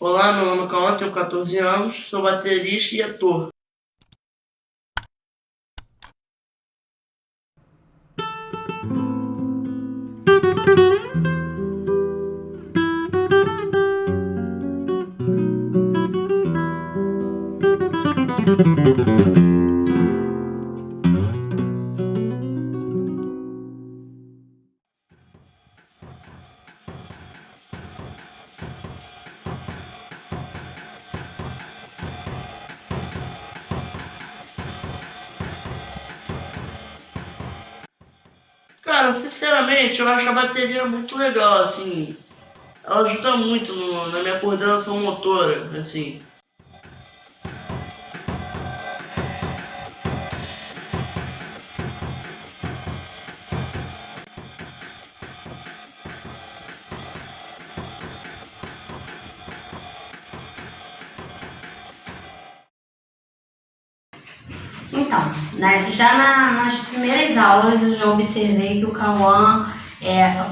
Olá, meu nome é Cauã, tenho 14 anos, sou baterista e ator. Cara, sinceramente, eu acho a bateria muito legal, assim. Ela ajuda muito na minha coordenação motora, assim. Então, né, já nas primeiras aulas eu já observei que o Cauã,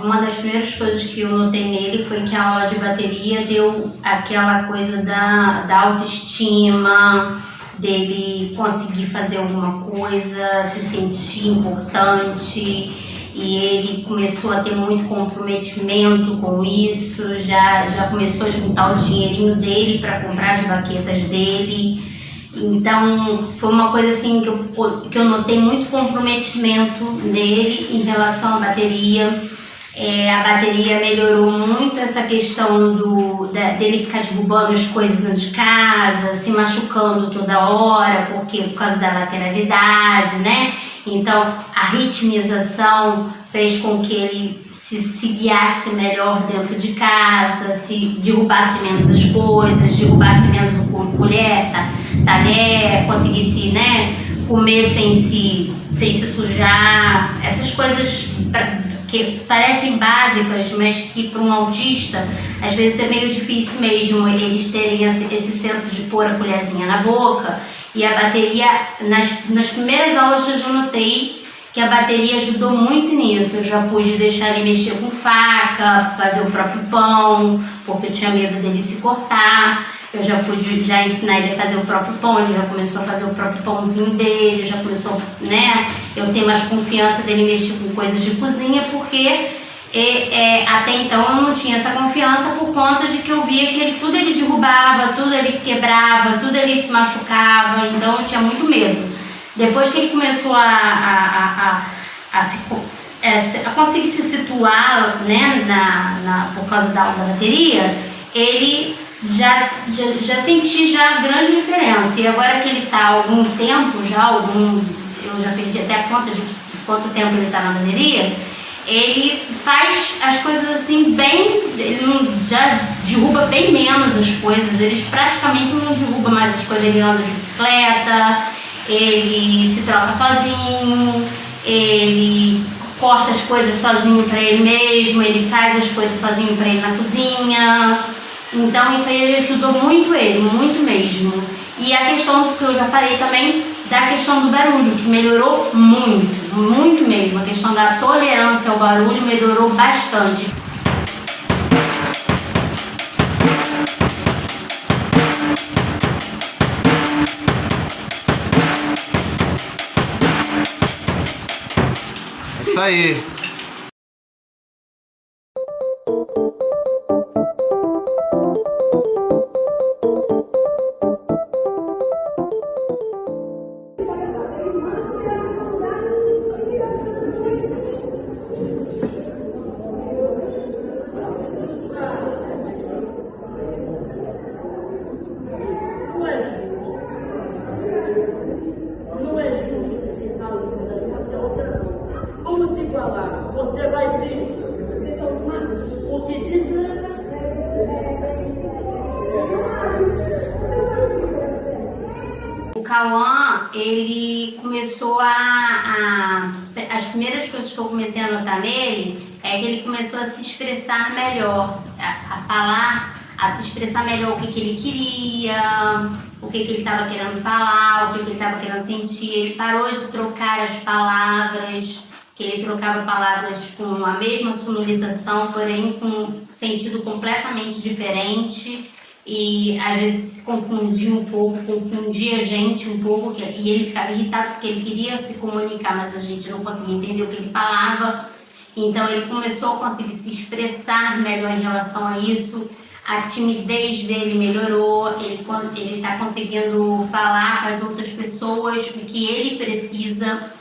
uma das primeiras coisas que eu notei nele foi que a aula de bateria deu aquela coisa da autoestima, dele conseguir fazer alguma coisa, se sentir importante, e ele começou a ter muito comprometimento com isso, já começou a juntar o dinheirinho dele para comprar as baquetas dele. Então, foi uma coisa assim que eu notei muito comprometimento nele em relação à bateria. A bateria melhorou muito essa questão dele ficar derrubando as coisas dentro de casa, se machucando toda hora, por causa da lateralidade, né? Então, a ritmização fez com que ele se guiasse melhor dentro de casa, se derrubasse menos as coisas, derrubasse menos o colher, talher, conseguisse, né, comer sem se sujar, essas coisas que parecem básicas, mas que para um autista às vezes é meio difícil mesmo eles terem esse senso de pôr a colherzinha na boca. E a bateria, nas primeiras aulas eu já notei que a bateria ajudou muito nisso. Eu já pude deixar ele mexer com faca, fazer o próprio pão, porque eu tinha medo dele se cortar. Eu já pude ensinar ele a fazer o próprio pão, ele já começou a fazer o próprio pãozinho dele, já começou, né? Eu tenho mais confiança dele mexer com coisas de cozinha, porque até então eu não tinha essa confiança por conta de que eu via que tudo ele derrubava, tudo ele quebrava, tudo ele se machucava, então eu tinha muito medo. Depois que ele começou a conseguir se situar, né, por causa da aula da bateria, ele já senti já a grande diferença. E agora que ele está há algum tempo, eu já perdi até a conta de quanto tempo ele está na bateria, ele faz as coisas assim ele já derruba bem menos as coisas, ele praticamente não derruba mais as coisas, ele anda de bicicleta, ele se troca sozinho, ele corta as coisas sozinho para ele mesmo, ele faz as coisas sozinho para ele na cozinha. Então isso aí ajudou muito ele, muito mesmo. E a questão que eu já falei também, da questão do barulho, que melhorou muito, muito mesmo. A questão da tolerância ao barulho melhorou bastante. É isso aí. Não é justo ficar Vamos se igualar. Você vai vir. Vocês são humanos. O que diz O Cauã, ele começou as primeiras coisas que eu comecei a notar nele é que ele começou a se expressar melhor, a falar, a se expressar melhor o que ele queria, o que ele estava querendo falar, o que ele estava querendo sentir. Ele parou de trocar as palavras, que ele trocava palavras com a mesma sonorização, porém com sentido completamente diferente. e às vezes se confundia um pouco, confundia a gente um pouco, e ele ficava irritado porque ele queria se comunicar, mas a gente não conseguia entender o que ele falava. Então ele começou a conseguir se expressar melhor em relação a isso, a timidez dele melhorou, ele está conseguindo falar com as outras pessoas o que ele precisa,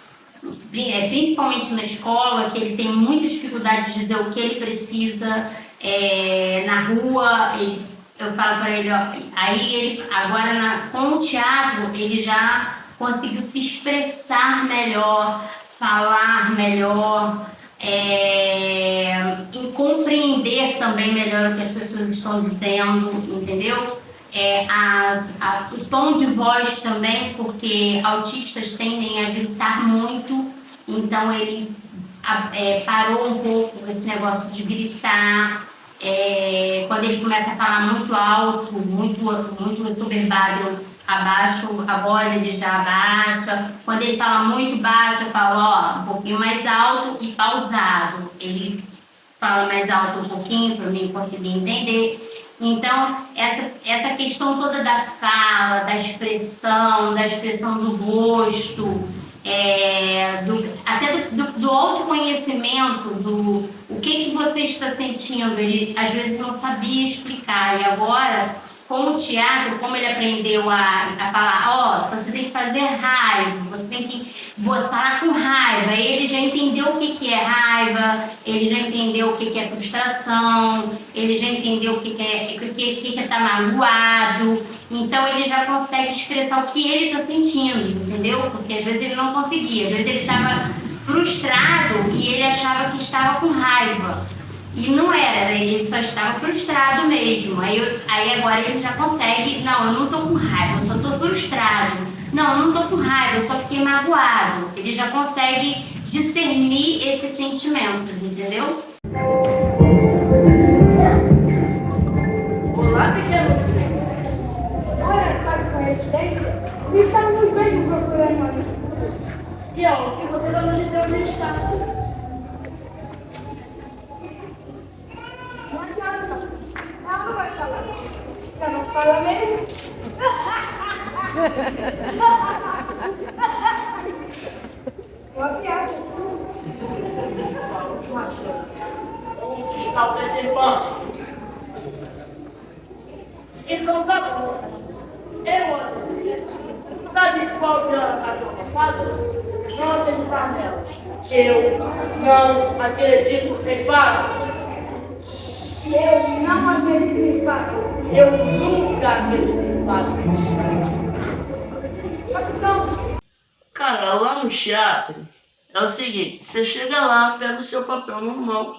principalmente na escola, que ele tem muita dificuldade de dizer o que ele precisa, na rua, eu falo para ele, ó, aí ele agora com o teatro ele já conseguiu se expressar melhor, falar melhor, e compreender também melhor o que as pessoas estão dizendo, entendeu? O tom de voz também, porque autistas tendem a gritar muito, então ele parou um pouco esse negócio de gritar. Quando ele começa a falar muito alto, muito soberbado, abaixo a voz, ele já abaixa. Quando ele fala muito baixo, eu falo, ó, um pouquinho mais alto e pausado. Ele fala mais alto um pouquinho para mim conseguir entender. Então, essa questão toda da fala, da expressão do rosto, até do autoconhecimento, o que você está sentindo, ele às vezes não sabia explicar, e agora, com o teatro, como ele aprendeu a falar, você tem que fazer raiva, você tem que falar com raiva, ele já entendeu o que é raiva, ele já entendeu o que é frustração, ele já entendeu o que é estar magoado, então ele já consegue expressar o que ele está sentindo, entendeu? Porque às vezes ele não conseguia, às vezes ele estava frustrado e ele achava que estava com raiva. E não era, ele só estava frustrado mesmo. Aí agora ele já consegue, não, eu não estou com raiva, eu só estou frustrado. Não, eu não estou com raiva, eu só fiquei magoado. Ele já consegue discernir esses sentimentos, entendeu? Olá, pequeno Silêncio. Olha só que coincidência, estamos dois procurando ali. E ó, se você não onde Deus está. Ela não vai falar. Ela não fala mesmo? Boa piada. Última chance. Vamos buscar o Peter Pan. Então tá bom. Sabe qual que é a sua fada? Não acreditar nela. Eu não acredito em fada. Eu não acredito em fada. Eu nunca acredito em fada. Cara, lá no teatro é o seguinte, você chega lá, pega o seu papel normal.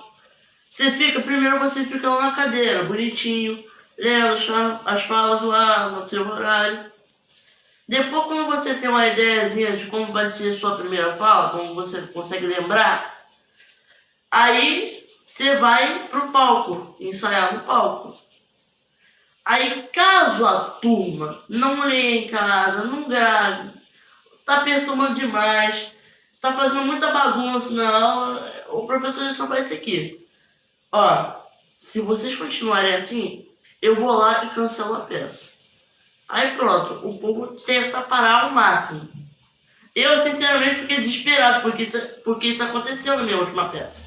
Primeiro você fica lá na cadeira, bonitinho, lendo as falas lá no seu horário. Depois, quando você tem uma ideiazinha de como vai ser a sua primeira fala, como você consegue lembrar, aí você vai pro palco, ensaiar no palco. Aí, caso a turma não leia em casa, não grave, tá perturbando demais, tá fazendo muita bagunça na aula, o professor só faz isso aqui. Ó, se vocês continuarem assim, eu vou lá e cancelo a peça. Aí pronto, o povo tenta parar ao máximo. Eu, sinceramente, fiquei desesperado porque isso aconteceu na minha última peça.